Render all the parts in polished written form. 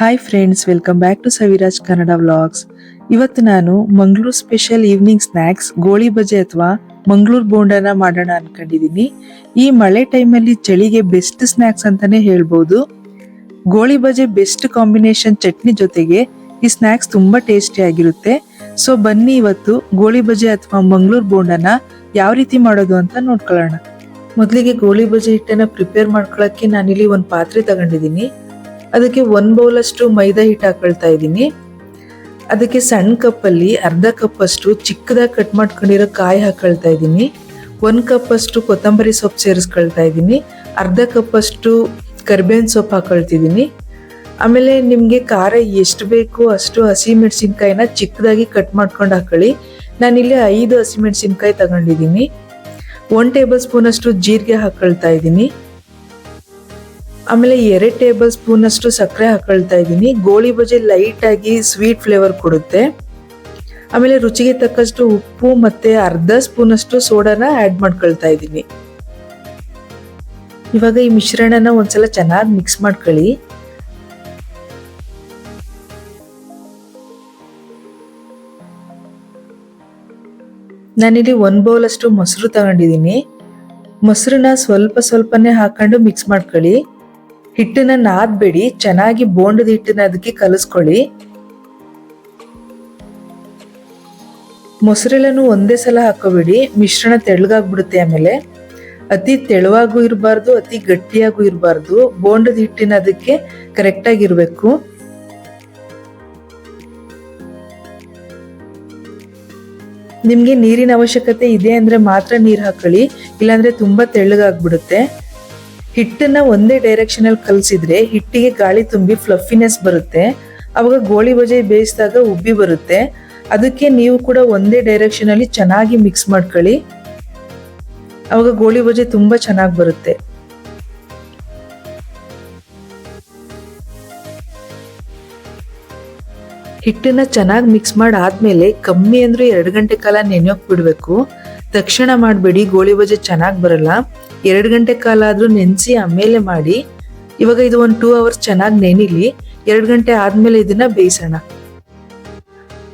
Hi friends, welcome back to Saviraj Kannada vlogs. ಇವತ್ತು ನಾನು Mangaluru special evening snacks goli baje ಅಥವಾ ಮಂಗಳೂರು ಬೋಂಡನ ಮಾಡೋಣ ಅನ್ಕೊಂಡಿದೀನಿ. ಈ ಮಳೆ ಟೈಮಲ್ಲಿ ಚಳಿಗೆ ಬೆಸ್ಟ್ ಸ್ನ್ಯಾಕ್ಸ್ ಅಂತಾನೆ ಹೇಳ್ಬೋದು. ಗೋಳಿ ಬಜೆ ಬೆಸ್ಟ್ ಕಾಂಬಿನೇಷನ್ ಚಟ್ನಿ ಜೊತೆಗೆ ಈ ಸ್ನ್ಯಾಕ್ಸ್ ತುಂಬಾ ಟೇಸ್ಟಿ ಆಗಿರುತ್ತೆ. ಸೊ ಬನ್ನಿ ಇವತ್ತು ಗೋಳಿ ಬಜೆ ಅಥವಾ ಮಂಗಳೂರು ಬೋಂಡನ ಯಾವ ರೀತಿ ಮಾಡೋದು ಅಂತ ನೋಡ್ಕೊಳ್ಳೋಣ. ಮೊದಲಿಗೆ ಗೋಳಿ ಬಜೆ ಹಿಟ್ಟನ್ನ ಪ್ರಿಪೇರ್ ಮಾಡ್ಕೊಳ್ಳೋಕ್ಕೆ ನಾನಿಲ್ಲಿ ಒಂದು ಪಾತ್ರೆ ತಗೊಂಡಿದ್ದೀನಿ. ಅದಕ್ಕೆ 1 ಬೌಲ್ ಅಷ್ಟು ಮೈದಾ ಹಿಟ್ಟು ಹಾಕೊಳ್ತಾ ಇದ್ದೀನಿ. ಅದಕ್ಕೆ ಸಣ್ಣ ಕಪ್ಪಲ್ಲಿ ಅರ್ಧ ಕಪ್ ಅಷ್ಟು ಚಿಕ್ಕದಾಗಿ ಕಟ್ ಮಾಡ್ಕೊಂಡಿರೋ ಕಾಯಿ ಹಾಕೊಳ್ತಾ ಇದ್ದೀನಿ. 1 ಕಪ್ ಅಷ್ಟು ಕೊತ್ತಂಬರಿ ಸೊಪ್ಪು ಸೇರಿಸ್ಕೊಳ್ತಾ ಇದ್ದೀನಿ. ಅರ್ಧ ಕಪ್ ಅಷ್ಟು ಕರಿಬೇವಿನ ಸೊಪ್ಪು ಹಾಕೊಳ್ತಿದ್ದೀನಿ. ಆಮೇಲೆ ನಿಮಗೆ ಖಾರ ಎಷ್ಟು ಬೇಕು ಅಷ್ಟು ಹಸಿಮೆಣಸಿನ್ಕಾಯಿನ ಚಿಕ್ಕದಾಗಿ ಕಟ್ ಮಾಡ್ಕೊಂಡು ಹಾಕೊಳ್ಳಿ. ನಾನಿಲ್ಲಿ 5 ಹಸಿಮೆಣಸಿನ್ಕಾಯಿ ತಗೊಂಡಿದ್ದೀನಿ. 1 ಟೇಬಲ್ ಸ್ಪೂನ್ ಅಷ್ಟು ಜೀರಿಗೆ ಹಾಕೊಳ್ತಾ ಇದ್ದೀನಿ. ಆಮೇಲೆ 2 ಟೇಬಲ್ ಸ್ಪೂನ್ ಅಷ್ಟು ಸಕ್ಕರೆ ಹಾಕೊಳ್ತಾ ಇದ್ದೀನಿ. ಗೋಳಿ ಬಜೆ ಲೈಟ್ ಆಗಿ ಸ್ವೀಟ್ ಫ್ಲೇವರ್ ಕೊಡುತ್ತೆ. ಆಮೇಲೆ ರುಚಿಗೆ ತಕ್ಕಷ್ಟು ಉಪ್ಪು ಮತ್ತೆ ಅರ್ಧ ಸ್ಪೂನ್ ಅಷ್ಟು ಸೋಡಾನ ಆಡ್ ಮಾಡ್ಕೊಳ್ತಾ ಇದ್ದೀನಿ. ಇವಾಗ ಈ ಮಿಶ್ರಣನ ಒಂದ್ಸಲ ಚೆನ್ನಾಗಿ ಮಿಕ್ಸ್ ಮಾಡ್ಕೊಳ್ಳಿ. ನಾನಿಲ್ಲಿ 1 ಬೌಲ್ ಅಷ್ಟು ಮೊಸರು ತಗೊಂಡಿದ್ದೀನಿ. ಮೊಸರನ್ನ ಸ್ವಲ್ಪನೇ ಹಾಕೊಂಡು ಮಿಕ್ಸ್ ಮಾಡ್ಕೊಳ್ಳಿ. ಹಿಟ್ಟನ್ನ ನಾದ್ಬೇಡಿ, ಚೆನ್ನಾಗಿ ಬೋಂಡದ ಹಿಟ್ಟನ್ನ ಅದಕ್ಕೆ ಕಲಿಸ್ಕೊಳ್ಳಿ. ಮೊಸರೆಲ್ಲನೂ ಒಂದೇ ಸಲ ಹಾಕೋಬೇಡಿ, ಮಿಶ್ರಣ ತೆಳ್ಳಗಾಗ್ಬಿಡುತ್ತೆ. ಆಮೇಲೆ ಅತಿ ತೆಳುವಾಗೂ ಇರಬಾರ್ದು, ಅತಿ ಗಟ್ಟಿಯಾಗೂ ಇರಬಾರ್ದು. ಬೋಂಡದ ಹಿಟ್ಟಿನ ಅದಕ್ಕೆ ಕರೆಕ್ಟ್ ಆಗಿರ್ಬೇಕು. ನಿಮ್ಗೆ ನೀರಿನ ಅವಶ್ಯಕತೆ ಇದೆ ಅಂದ್ರೆ ಮಾತ್ರ ನೀರು ಹಾಕೊಳ್ಳಿ, ಇಲ್ಲಾಂದ್ರೆ ತುಂಬಾ ತೆಳ್ಳಗಾಗ್ಬಿಡುತ್ತೆ. ಹಿಟ್ಟನ್ನ ಒಂದೇ ಡೈರೆಕ್ಷನ್ ಅಲ್ಲಿ ಕಲಸಿದ್ರೆ ಹಿಟ್ಟಿಗೆ ಗಾಳಿ ತುಂಬಿ ಫ್ಲಫಿನೆಸ್ ಬರುತ್ತೆ. ಅವಾಗ ಗೋಳಿ ಬಜೆ ಬೇಯಿಸಿದಾಗ ಉಬ್ಬಿ ಬರುತ್ತೆ. ಅದಕ್ಕೆ ನೀವು ಕೂಡ ಒಂದೇ ಡೈರೆಕ್ಷನ್ ಅಲ್ಲಿ ಚೆನ್ನಾಗಿ ಮಿಕ್ಸ್ ಮಾಡ್ಕೊಳ್ಳಿ. ಅವಾಗ ಗೋಳಿ ಬಜೆ ತುಂಬಾ ಚೆನ್ನಾಗಿ ಬರುತ್ತೆ. ಹಿಟ್ಟನ್ನ ಚೆನ್ನಾಗಿ ಮಿಕ್ಸ್ ಮಾಡಾದ್ಮೇಲೆ ಕಮ್ಮಿ ಅಂದ್ರೆ 2 ಗಂಟೆ ಕಾಲ ನೆನೆಯೋಕ್ ಬಿಡ್ಬೇಕು. ತಕ್ಷಣ ಮಾಡಬೇಡಿ, ಗೋಳಿ ಬಜೆ ಚೆನ್ನಾಗಿ ಬರಲ್ಲ. 2 ಗಂಟೆ ಕಾಲ ಆದ್ರೂ ನೆನೆಸಿ ಆಮೇಲೆ ಮಾಡಿ. ಇವಾಗ ಇದು ಒಂದು 2 ಅವರ್ಸ್ ಚೆನ್ನಾಗಿ ನೆನಿಲಿ. 2 ಗಂಟೆ ಆದ್ಮೇಲೆ ಇದನ್ನ ಬೇಯಿಸೋಣ.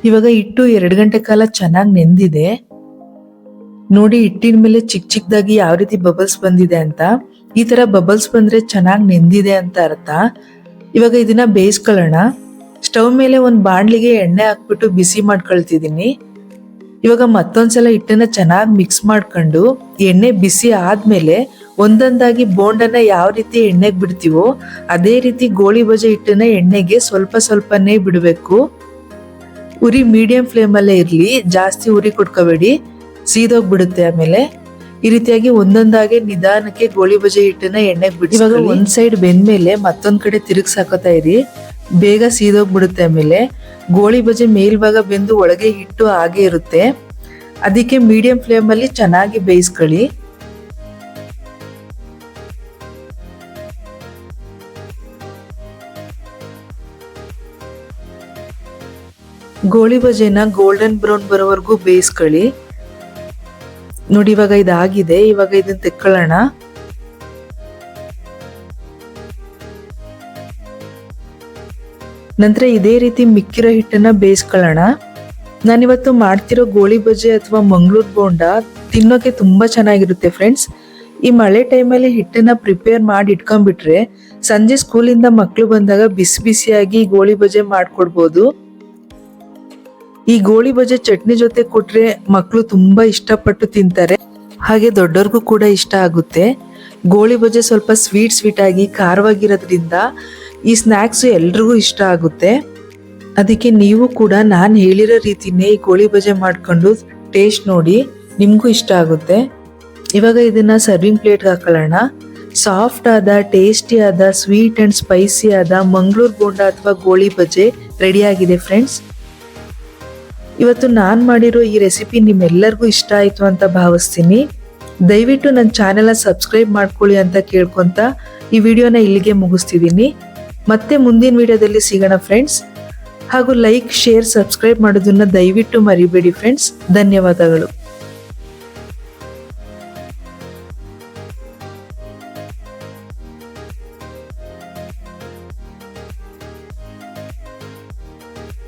ಇವಾಗ ಹಿಟ್ಟು 2 ಗಂಟೆ ಕಾಲ ಚೆನ್ನಾಗಿ ನೆಂದಿದೆ. ನೋಡಿ ಹಿಟ್ಟಿನ ಮೇಲೆ ಚಿಕ್ಕದಾಗಿ ಯಾವ ರೀತಿ ಬಬಲ್ಸ್ ಬಂದಿದೆ ಅಂತ. ಈ ತರ ಬಬಲ್ಸ್ ಬಂದ್ರೆ ಚೆನ್ನಾಗಿ ನೆಂದಿದೆ ಅಂತ ಅರ್ಥ. ಇವಾಗ ಇದನ್ನ ಬೇಯಿಸ್ಕೊಳ್ಳೋಣ. ಸ್ಟವ್ ಮೇಲೆ ಒಂದು ಬಾಣ್ಲಿಗೆ ಎಣ್ಣೆ ಹಾಕ್ಬಿಟ್ಟು ಬಿಸಿ ಮಾಡ್ಕೊಳ್ತಿದ್ದೀನಿ. ಇವಾಗ ಮತ್ತೊಂದ್ಸಲ ಹಿಟ್ಟನ್ನ ಚೆನ್ನಾಗಿ ಮಿಕ್ಸ್ ಮಾಡ್ಕೊಂಡು ಎಣ್ಣೆ ಬಿಸಿ ಆದ್ಮೇಲೆ ಒಂದೊಂದಾಗಿ ಬೋಂಡನ್ನ ಯಾವ ರೀತಿ ಎಣ್ಣೆಗೆ ಬಿಡ್ತೀವೋ ಅದೇ ರೀತಿ ಗೋಳಿ ಬಜೆ ಹಿಟ್ಟನ್ನ ಎಣ್ಣೆಗೆ ಸ್ವಲ್ಪನೇ ಬಿಡಬೇಕು. ಉರಿ ಮೀಡಿಯಂ ಫ್ಲೇಮ್ ಅಲ್ಲೇ ಇರ್ಲಿ, ಜಾಸ್ತಿ ಉರಿ ಕೊಟ್ಕೋಬೇಡಿ, ಸೀದೋಗ್ಬಿಡುತ್ತೆ. ಆಮೇಲೆ ಈ ರೀತಿಯಾಗಿ ಒಂದೊಂದಾಗೆ ನಿಧಾನಕ್ಕೆ ಗೋಳಿ ಬಜೆ ಹಿಟ್ಟನ್ನ ಎಣ್ಣೆಗೆ ಬಿಡಿ. ಇವಾಗ ಒಂದ್ ಸೈಡ್ ಬೆಂದ್ಮೇಲೆ ಮತ್ತೊಂದ್ ಕಡೆ ತಿರುಗ್ಸ್ ಹಾಕೋತಾ ಇರಿ, ಬೇಗ ಸೀದೋಗ್ಬಿಡುತ್ತೆ. ಆಮೇಲೆ ಗೋಳಿ ಬಜೆ ಮೇಲ್ಭಾಗ ಬೆಂದು ಒಳಗೆ ಹಿಟ್ಟು ಹಾಗೆ ಇರುತ್ತೆ. ಅದಕ್ಕೆ ಮೀಡಿಯಂ ಫ್ಲೇಮ್ ಅಲ್ಲಿ ಚೆನ್ನಾಗಿ ಬೇಯಿಸ್ಕೊಳ್ಳಿ. ಗೋಳಿ ಬಜೆನ ಗೋಲ್ಡನ್ ಬ್ರೌನ್ ಬರೋವರೆಗೂ ಬೇಯಿಸ್ಕೊಳ್ಳಿ. ನೋಡಿ ಇವಾಗ ಇದಾಗಿದೆ. ಇವಾಗ ಇದನ್ನ ತೆಕ್ಕೊಳ್ಳೋಣ. ನಂತರ ಇದೇ ರೀತಿ ಮಿಕ್ಕಿರೋ ಹಿಟ್ಟನ್ನ ಬೇಯಿಸ್ಕೊಳ್ಳೋಣ. ನಾನಿವತ್ತು ಮಾಡ್ತಿರೋ ಗೋಳಿ ಬಜೆ ಅಥವಾ ಮಂಗಳೂರು ಬೋಂಡ ತಿನ್ನೋಕೆ ತುಂಬಾ ಚೆನ್ನಾಗಿರುತ್ತೆ ಫ್ರೆಂಡ್ಸ್. ಈ ಮಳೆ ಟೈಮಲ್ಲಿ ಹಿಟ್ಟನ್ನ ಪ್ರಿಪೇರ್ ಮಾಡಿ ಇಟ್ಕೊಂಡ್ಬಿಟ್ರೆ ಸಂಜೆ ಸ್ಕೂಲಿಂದ ಮಕ್ಕಳು ಬಂದಾಗ ಬಿಸಿ ಬಿಸಿಯಾಗಿ ಗೋಳಿ ಬಜೆ ಮಾಡ್ಕೊಡ್ಬೋದು. ಈ ಗೋಳಿ ಬಜೆ ಚಟ್ನಿ ಜೊತೆ ಕೊಟ್ರೆ ಮಕ್ಕಳು ತುಂಬಾ ಇಷ್ಟಪಟ್ಟು ತಿಂತಾರೆ, ಹಾಗೆ ದೊಡ್ಡವ್ರಿಗೂ ಕೂಡ ಇಷ್ಟ ಆಗುತ್ತೆ. ಗೋಳಿ ಬಜೆ ಸ್ವಲ್ಪ ಸ್ವೀಟ್ ಆಗಿ ಖಾರವಾಗಿರೋದ್ರಿಂದ ಈ ಸ್ನ್ಯಾಕ್ಸ್ ಎಲ್ರಿಗೂ ಇಷ್ಟ ಆಗುತ್ತೆ. ಅದಕ್ಕೆ ನೀವು ಕೂಡ ನಾನು ಹೇಳಿರೋ ರೀತಿನೇ ಈ ಗೋಳಿ ಬಜೆ ಮಾಡ್ಕೊಂಡು ಟೇಸ್ಟ್ ನೋಡಿ, ನಿಮ್ಗೂ ಇಷ್ಟ ಆಗುತ್ತೆ. ಇವಾಗ ಇದನ್ನ ಸರ್ವಿಂಗ್ ಪ್ಲೇಟ್ಗೆ ಹಾಕೊಳ್ಳೋಣ. ಸಾಫ್ಟ್ ಆದ ಟೇಸ್ಟಿ ಆದ ಸ್ವೀಟ್ ಅಂಡ್ ಸ್ಪೈಸಿ ಆದ ಮಂಗಳೂರು ಬೋಂಡ ಅಥವಾ ಗೋಳಿ ಬಜೆ ರೆಡಿ ಆಗಿದೆ ಫ್ರೆಂಡ್ಸ್. ಇವತ್ತು ನಾನು ಮಾಡಿರೋ ಈ ರೆಸಿಪಿ ನಿಮ್ಮೆಲ್ಲರಿಗೂ ಇಷ್ಟ ಆಯ್ತು ಅಂತ ಭಾವಿಸ್ತೀನಿ. ದಯವಿಟ್ಟು ನನ್ನ ಚಾನೆಲ್ನ ಸಬ್ಸ್ಕ್ರೈಬ್ ಮಾಡ್ಕೊಳ್ಳಿ ಅಂತ ಕೇಳ್ಕೊಂತ ಈ ವಿಡಿಯೋನ ಇಲ್ಲಿಗೆ ಮುಗಿಸ್ತಿದ್ದೀನಿ. ಮತ್ತೆ ಮುಂದಿನ ವಿಡಿಯೋದಲ್ಲಿ ಸಿಗೋಣ ಫ್ರೆಂಡ್ಸ್. ಹಾಗೂ ಲೈಕ್, ಶೇರ್, ಸಬ್ಸ್ಕ್ರೈಬ್ ಮಾಡೋದನ್ನ ದಯವಿಟ್ಟು ಮರಿಬೇಡಿ ಫ್ರೆಂಡ್ಸ್. ಧನ್ಯವಾದಗಳು.